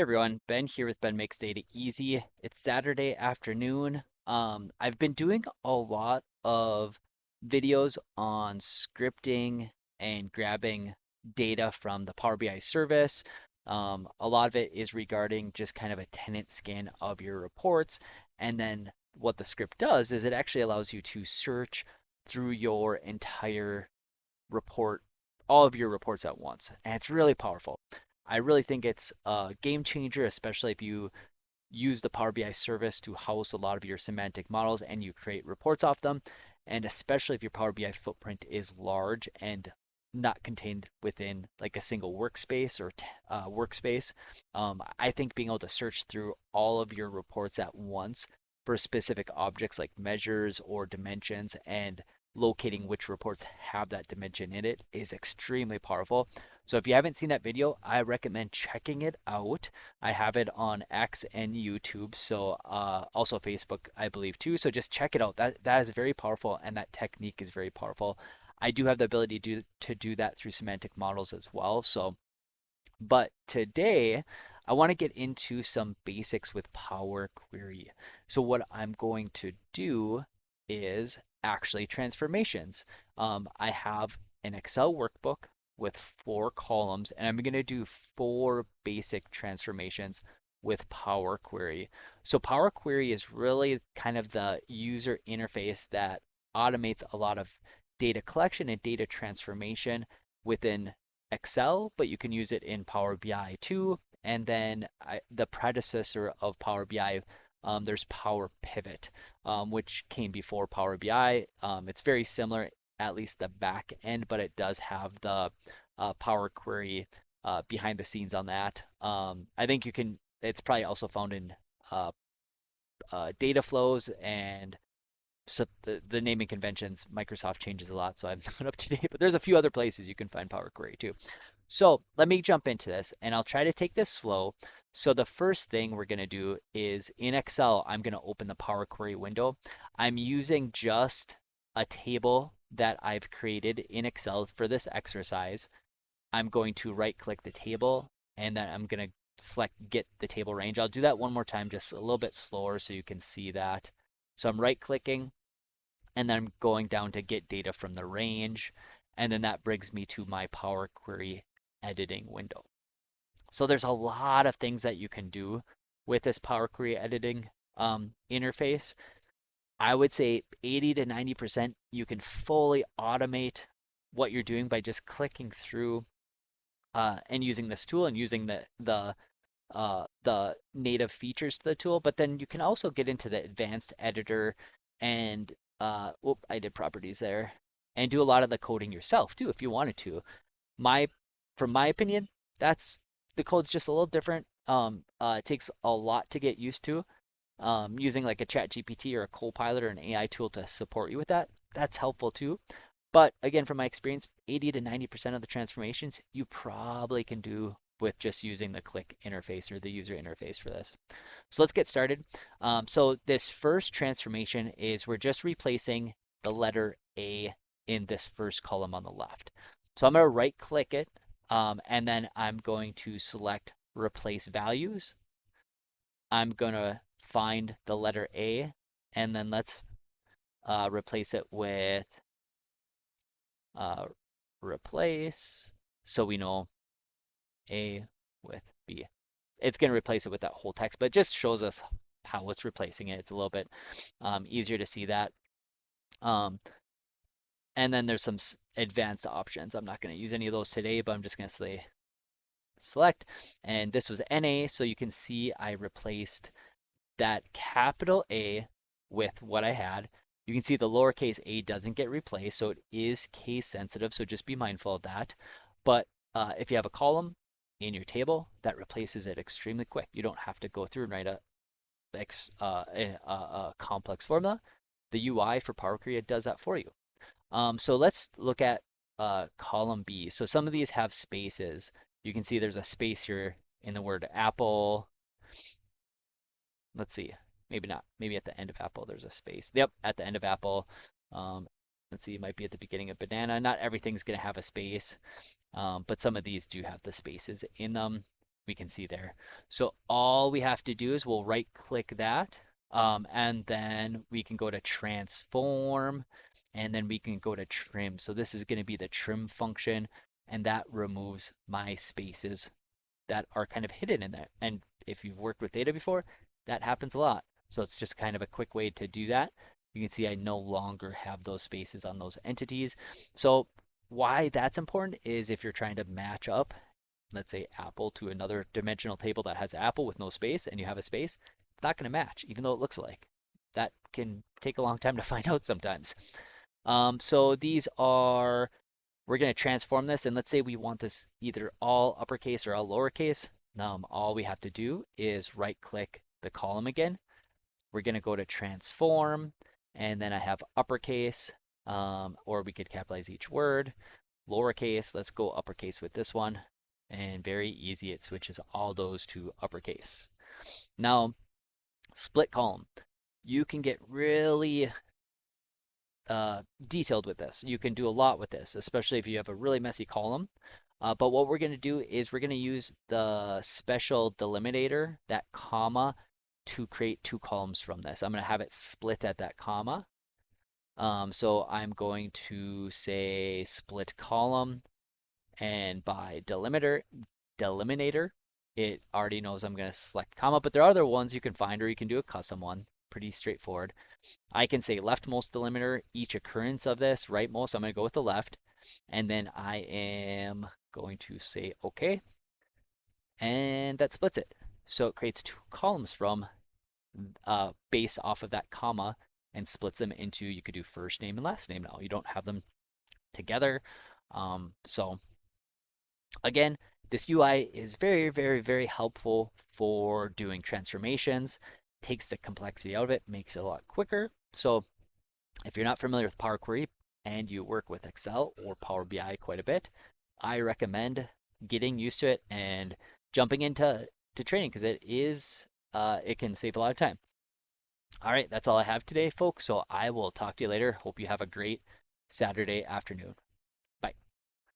Everyone, Ben here with Ben Makes Data Easy. It's Saturday afternoon. I've been doing a lot of videos on scripting and grabbing data from the Power BI service. A lot of it is regarding just kind of a tenant scan of your reports. And then what the script does is it actually allows you to search through your entire report, all of your reports at once. And it's really powerful. I really think it's a game changer, especially if you use the Power BI service to house a lot of your semantic models and you create reports off them. And especially if your Power BI footprint is large and not contained within like a single workspace or workspace. I think being able to search through all of your reports at once for specific objects like measures or dimensions and locating which reports have that dimension in it is extremely powerful. So if you haven't seen that video, I recommend checking it out. I have it on X and YouTube, so also Facebook, I believe too. So just check it out. That is very powerful, and that technique is very powerful. I do have the ability to do that through semantic models as well. So, but today I want to get into some basics with Power Query. So what I'm going to do is actually transformations. I have an Excel workbook with 4 columns, and I'm going to do 4 basic transformations with Power Query. So Power Query is really kind of the user interface that automates a lot of data collection and data transformation within Excel, but you can use it in Power BI too. And then the predecessor of Power BI, there's Power Pivot, which came before Power BI. It's very similar, at least the back end, but it does have the Power Query behind the scenes on that. I think you can, it's probably also found in uh, data flows and so the naming conventions. Microsoft changes a lot, so I'm not up to date, but there's a few other places you can find Power Query too. So let me jump into this and I'll try to take this slow. So the first thing we're going to do is in Excel, I'm going to open the Power Query window. I'm using just a table that I've created in Excel for this exercise. I'm going to right click the table and then I'm going to select get the table range. I'll do that one more time, just a little bit slower so you can see that. So I'm right clicking and then I'm going down to get data from the range. And then that brings me to my Power Query editing window. So there's a lot of things that you can do with this Power Query editing interface. I would say 80 to 90% you can fully automate what you're doing by just clicking through and using this tool and using the native features to the tool. But then you can also get into the advanced editor and I did properties there and do a lot of the coding yourself too if you wanted to. My From my opinion, that's the code's just a little different. It takes a lot to get used to. Using like a Chat GPT or a Copilot or an AI tool to support you with that, that's helpful too. But again, from my experience, 80 to 90% of the transformations you probably can do with just using the click interface or the user interface for this. So let's get started. So this first transformation is we're just replacing the letter A in this first column on the left. So I'm going to right click it and then I'm going to select replace values. I'm going to find the letter A and then let's replace it with uh, replace so we know A with B. It's going to replace it with that whole text, but it just shows us how it's replacing it. It's a little bit easier to see that. Um, and then there's some advanced options. I'm not going to use any of those today, but I'm just going to say select. And this was NA, so you can see I replaced that capital A with what I had. You can see the lowercase a doesn't get replaced, so it is case sensitive, so just be mindful of that. But if you have a column in your table, that replaces it extremely quick. You don't have to go through and write a complex formula. The UI for Power Query does that for you. So let's look at column B. So some of these have spaces. You can see there's a space here in the word apple. Let's see, maybe not. Maybe at the end of apple there's a space. Yep, at the end of apple. Um, let's see, it might be at the beginning of banana. Not everything's going to have a space, but some of these do have the spaces in them. we can see there. So all we have to do is we'll right click that, and then we can go to transform, and then we can go to trim. So this is going to be the trim function, and that removes my spaces that are kind of hidden in there. And if you've worked with data before, that happens a lot. So it's just kind of a quick way to do that. You can see I no longer have those spaces on those entities. So why that's important is if you're trying to match up, let's say Apple to another dimensional table that has Apple with no space and you have a space, it's not going to match, even though it looks like. That can take a long time to find out sometimes. So these are, we're going to transform this, and let's say we want this either all uppercase or all lowercase. All we have to do is right click the column again. We're going to go to transform, and then I have uppercase, or we could capitalize each word. Lowercase, let's go uppercase with this one. And very easy, it switches all those to uppercase. Now, split column. You can get really detailed with this. You can do a lot with this, especially if you have a really messy column. But what we're going to do is we're going to use the special delimitator, that comma, to create two columns from this. I'm going to have it split at that comma. So I'm going to say split column, and by delimitator, it already knows I'm going to select comma, but there are other ones you can find, or you can do a custom one. Pretty straightforward. I can say leftmost delimiter, each occurrence of this, rightmost, I'm going to go with the left. And then I am going to say OK. And that splits it. So it creates two columns from based off of that comma and splits them into, you could do first name and last name now. You don't have them together. So again, this UI is very, very, very helpful for doing transformations, takes the complexity out of it, makes it a lot quicker. So if you're not familiar with Power Query and you work with Excel or Power BI quite a bit, I recommend getting used to it and jumping into training, because it can save a lot of time. All right, that's all I have today, folks. So I will talk to you later. Hope you have a great Saturday afternoon.